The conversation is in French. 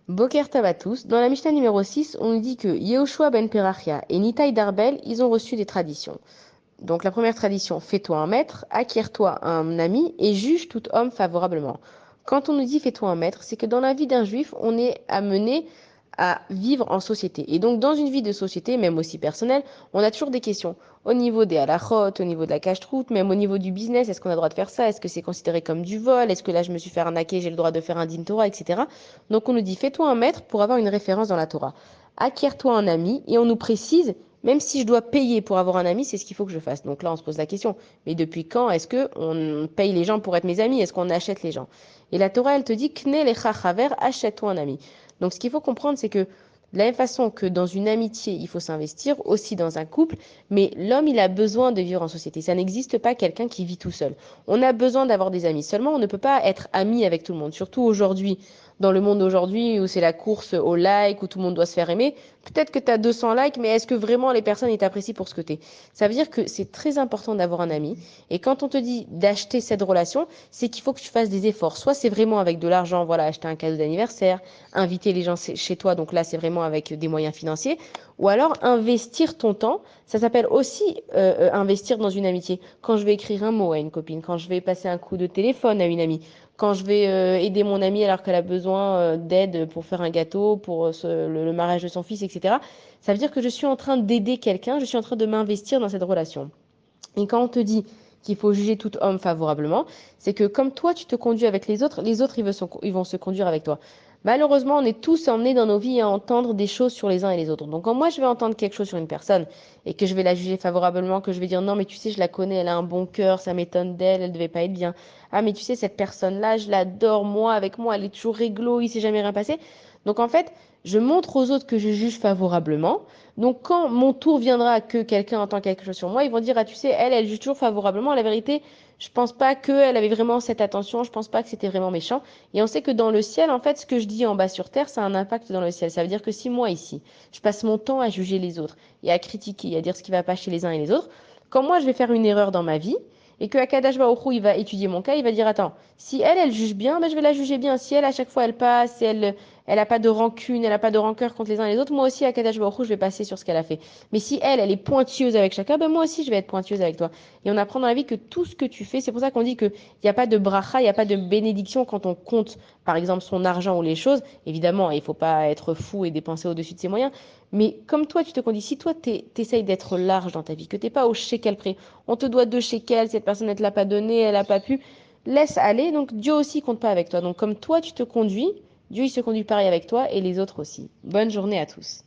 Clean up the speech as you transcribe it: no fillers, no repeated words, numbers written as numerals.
Boker Tov à tous. Dans la Mishnah numéro 6, on nous dit que Yehoshua ben Perachia et Nitai Darbel, ils ont reçu des traditions. Donc la première tradition, fais-toi un maître, acquiers-toi un ami et juge tout homme favorablement. Quand on nous dit fais-toi un maître, c'est que dans la vie d'un juif, on est amené à vivre en société. Et donc dans une vie de société, même aussi personnelle, on a toujours des questions. Au niveau des halachot, au niveau de la cache-route, même au niveau du business, est-ce qu'on a le droit de faire ça? Est-ce que c'est considéré comme du vol? Est-ce que là je me suis fait arnaquer, j'ai le droit de faire un din Torah, etc. Donc on nous dit fais-toi un maître pour avoir une référence dans la Torah. Acquiers-toi un ami et on nous précise même si je dois payer pour avoir un ami, c'est ce qu'il faut que je fasse. Donc là, on se pose la question, mais depuis quand est-ce que on paye les gens pour être mes amis? Est-ce qu'on achète les gens? Et la Torah, elle te dit, Kne lecha chaver, achète-toi un ami. Donc ce qu'il faut comprendre, c'est que de la même façon que dans une amitié, il faut s'investir, aussi dans un couple, mais l'homme, il a besoin de vivre en société. Ça n'existe pas quelqu'un qui vit tout seul. On a besoin d'avoir des amis. Seulement, on ne peut pas être ami avec tout le monde. Surtout aujourd'hui, dans le monde d'aujourd'hui où c'est la course au like, où tout le monde doit se faire aimer. Peut-être que tu as 200 likes, mais est-ce que vraiment les personnes t'apprécient pour ce que tu es? Ça veut dire que c'est très important d'avoir un ami. Et quand on te dit d'acheter cette relation, c'est qu'il faut que tu fasses des efforts. Soit c'est vraiment avec de l'argent, voilà, acheter un cadeau d'anniversaire, inviter les gens chez toi, donc là c'est vraiment avec des moyens financiers, ou alors investir ton temps. Ça s'appelle aussi investir dans une amitié. Quand je vais écrire un mot à une copine, quand je vais passer un coup de téléphone à une amie, quand je vais aider mon amie alors qu'elle a besoin d'aide pour faire un gâteau, pour le mariage de son fils, etc. Ça veut dire que je suis en train d'aider quelqu'un, je suis en train de m'investir dans cette relation. Et quand on te dit qu'il faut juger tout homme favorablement, c'est que comme toi, tu te conduis avec les autres, ils vont se conduire avec toi. Malheureusement, on est tous emmenés dans nos vies à entendre des choses sur les uns et les autres. Donc, quand moi, je vais entendre quelque chose sur une personne et que je vais la juger favorablement, que je vais dire non, mais tu sais, je la connais, elle a un bon cœur, ça m'étonne d'elle, elle devait pas être bien. Ah, mais tu sais, cette personne-là, je l'adore, moi, avec moi, elle est toujours réglo, il s'est jamais rien passé. Donc, en fait, je montre aux autres que je juge favorablement. Donc, quand mon tour viendra que quelqu'un entend quelque chose sur moi, ils vont dire, ah, tu sais, elle juge toujours favorablement. La vérité, je pense pas qu'elle avait vraiment cette attention, je pense pas que c'était vraiment méchant. Et on sait que dans le ciel, en fait, ce que je dis en bas sur terre, ça a un impact dans le ciel. Ça veut dire que si moi, ici, je passe mon temps à juger les autres et à critiquer, à dire ce qui va pas chez les uns et les autres, quand moi, je vais faire une erreur dans ma vie, et que Akadash Baruch Hu, il va étudier mon cas, il va dire, attends, si elle juge bien, ben, je vais la juger bien. Si elle, à chaque fois, elle passe, si elle n'a pas de rancune, elle n'a pas de rancœur contre les uns et les autres, moi aussi, à Kadash Baruch Hu, je vais passer sur ce qu'elle a fait. Mais si elle est pointilleuse avec chacun, ben moi aussi, je vais être pointilleuse avec toi. Et on apprend dans la vie que tout ce que tu fais, c'est pour ça qu'on dit qu'il n'y a pas de bracha, il n'y a pas de bénédiction quand on compte, par exemple, son argent ou les choses. Évidemment, il ne faut pas être fou et dépenser au-dessus de ses moyens. Mais comme toi, tu te conduis, si toi, t'essayes d'être large dans ta vie, que t'es pas au shekel près, on te doit 2 shekels, cette personne ne te l'a pas donné, elle n'a pas pu, laisse aller. Donc Dieu aussi compte pas avec toi. Donc comme toi, tu te conduis, Dieu il se conduit pareil avec toi et les autres aussi. Bonne journée à tous.